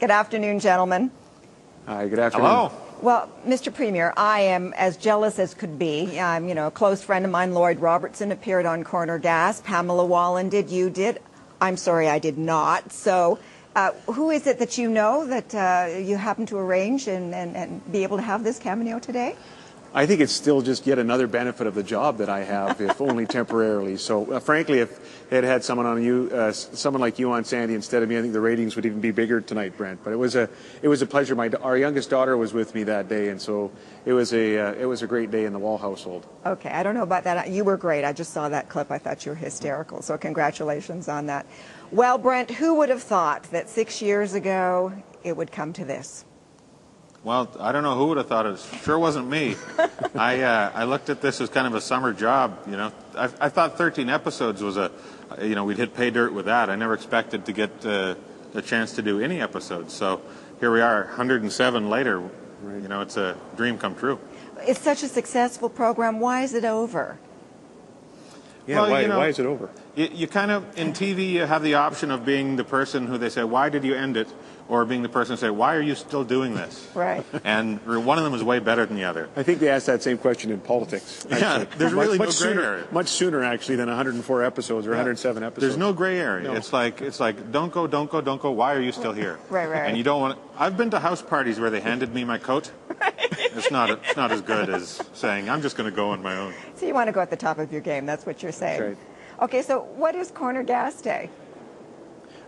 Good afternoon, gentlemen. Hi, good afternoon. Hello. Well, Mr. Premier, I am as jealous as could be. I'm, a close friend of mine, Lloyd Robertson, appeared on Corner Gas. Pamela Wallen did. You did. I'm sorry, I did not. So, who is it that you know that you happen to arrange and be able to have this cameo today? I think it's still just yet another benefit of the job that I have, if only temporarily. So, frankly, if it had someone like you on, Sandy, instead of me, I think the ratings would even be bigger tonight, Brent. But it was a pleasure. Our youngest daughter was with me that day, and so it was a great day in the Wall household. Okay, I don't know about that. You were great. I just saw that clip. I thought you were hysterical. So congratulations on that. Well, Brent, who would have thought that 6 years ago it would come to this? Well, I don't know who would have thought it. Sure wasn't me. I looked at this as kind of a summer job. I thought 13 episodes was we'd hit pay dirt with that. I never expected to get a chance to do any episodes. So here we are, 107 later. Right. It's a dream come true. It's such a successful program. Why is it over? Yeah, well, why is it over? You kind of, in TV, you have the option of being the person who they say, why did you end it? Or being the person who say, why are you still doing this? Right. And one of them is way better than the other. I think they ask that same question in politics. Actually. Yeah, there's really much no gray area. Much sooner, actually, than 104 episodes or 107 episodes. There's no gray area. No. It's like, don't go. Why are you still here? Right. And you don't want. I've been to house parties where they handed me my coat. It's not as good as saying I'm just going to go on my own. So you want to go at the top of your game. That's what you're saying. That's right. Okay, so what is Corner Gas Day?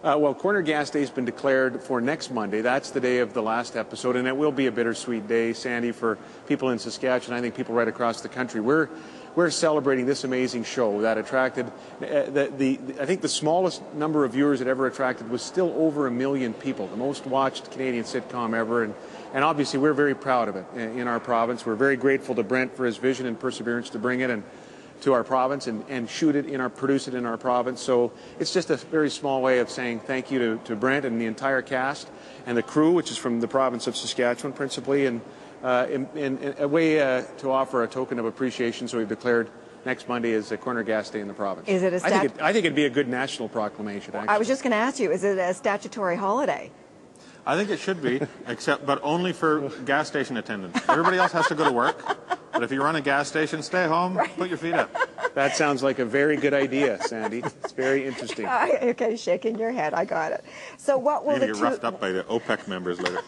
Well, Corner Gas Day has been declared for next Monday. That's the day of the last episode, and it will be a bittersweet day, Sandy, for people in Saskatchewan. I think people right across the country. We're celebrating this amazing show that attracted I think the smallest number of viewers it ever attracted was still over 1 million people, the most watched Canadian sitcom ever, and obviously we're very proud of it in our province. We're very grateful to Brent for his vision and perseverance to bring it and to our province and produce it in our province. So it's just a very small way of saying thank you to Brent and the entire cast and the crew, which is from the province of Saskatchewan principally, and in a way to offer a token of appreciation. So we've declared next Monday is a Corner Gas Day in the province. Is it I think it'd be a good national proclamation, actually. I was just going to ask you, is it a statutory holiday? I think it should be, but only for gas station attendants. Everybody else has to go to work. But if you run a gas station, stay home, right. Put your feet up. That sounds like a very good idea, Sandy. It's very interesting. Okay, shaking your head. I got it. So what will You're going to get roughed up by the OPEC members later.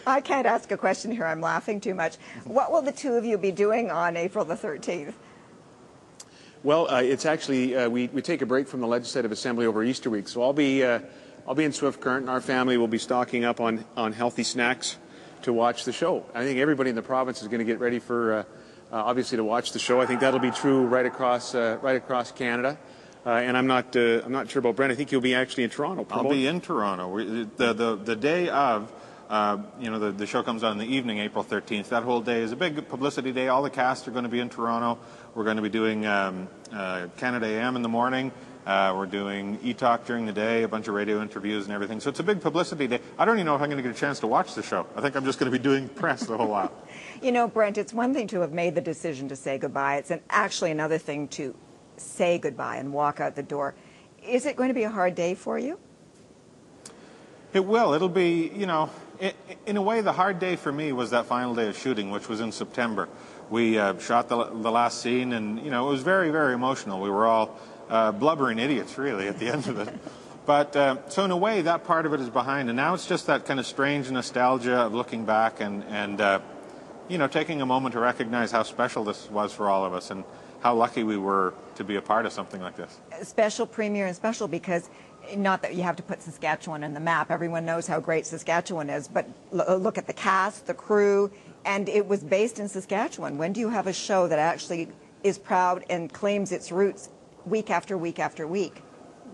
I can't ask a question here. I'm laughing too much. What will the two of you be doing on April the 13th? Well, it's actually, we take a break from the Legislative Assembly over Easter week. So I'll be in Swift Current, and our family will be stocking up on healthy snacks to watch the show. I think everybody in the province is going to get ready for, obviously, to watch the show. I think that'll be true right across Canada. And I'm not sure about Brent. I think you'll be actually in Toronto. I'll be in Toronto. The day of, the show comes on in the evening, April 13th. That whole day is a big publicity day. All the cast are going to be in Toronto. We're going to be doing Canada AM in the morning. We're doing E-Talk during the day, a bunch of radio interviews and everything. So it's a big publicity day. I don't even know if I'm going to get a chance to watch the show. I think I'm just going to be doing press the whole while. Brent, it's one thing to have made the decision to say goodbye. It's actually another thing to say goodbye and walk out the door. Is it going to be a hard day for you? It will. It'll be, in a way, the hard day for me was that final day of shooting, which was in September. We shot the last scene, and, it was very, very emotional. We were all blubbering idiots, really, at the end of it. But so in a way, that part of it is behind, and now it's just that kind of strange nostalgia of looking back and taking a moment to recognize how special this was for all of us and how lucky we were to be a part of something like this. Special, Premier, and special because not that you have to put Saskatchewan on the map. Everyone knows how great Saskatchewan is, but look at the cast, the crew, and it was based in Saskatchewan. When do you have a show that actually is proud and claims its roots week after week after week?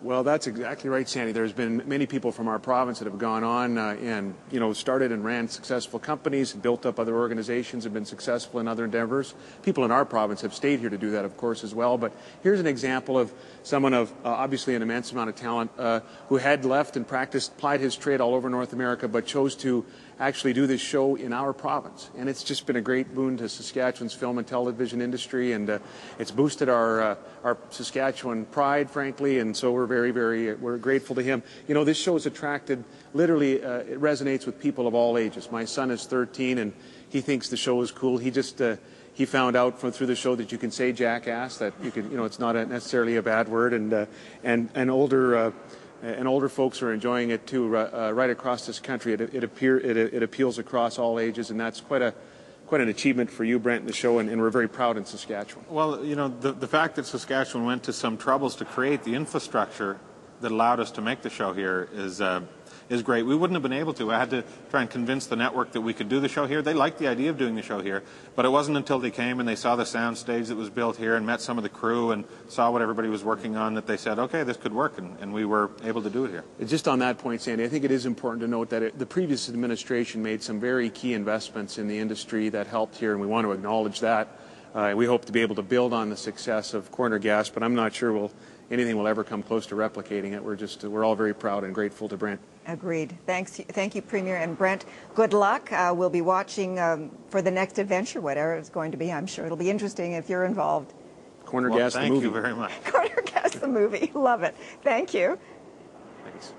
Well, that's exactly right, Sandy. There's been many people from our province that have gone on and started and ran successful companies, built up other organizations, have been successful in other endeavors. People in our province have stayed here to do that, of course, as well. But here's an example of someone of obviously an immense amount of talent who had left and plied his trade all over North America, but chose to actually do this show in our province. And it's just been a great boon to Saskatchewan's film and television industry, and it's boosted our Saskatchewan pride, frankly, and so we're we're we're grateful to him. You know, this show has attracted, literally, it resonates with people of all ages. My son is 13, and he thinks the show is cool. He just, he found out through the show that you can say jackass, that you can, you know, it's not necessarily a bad word, and older folks are enjoying it too, right across this country. It appeals across all ages, and that's quite an achievement for you, Brent, and the show, and we're very proud in Saskatchewan. Well, you know, the fact that Saskatchewan went to some troubles to create the infrastructure that allowed us to make the show here is great. We wouldn't have been able to. I had to try and convince the network that we could do the show here. They liked the idea of doing the show here, but it wasn't until they came and they saw the sound stage that was built here and met some of the crew and saw what everybody was working on that they said, okay, this could work, and we were able to do it here. Just on that point, Sandy, I think it is important to note that the previous administration made some very key investments in the industry that helped here, and we want to acknowledge that. We hope to be able to build on the success of Corner Gas, but I'm not sure anything will ever come close to replicating it. We're all very proud and grateful to Brent. Agreed. Thank you, Premier. And Brent, good luck. We'll be watching for the next adventure, whatever it's going to be. I'm sure it'll be interesting if you're involved. Corner Gas, the movie. Thank you very much. Corner Gas, the movie. Love it. Thank you. Thanks.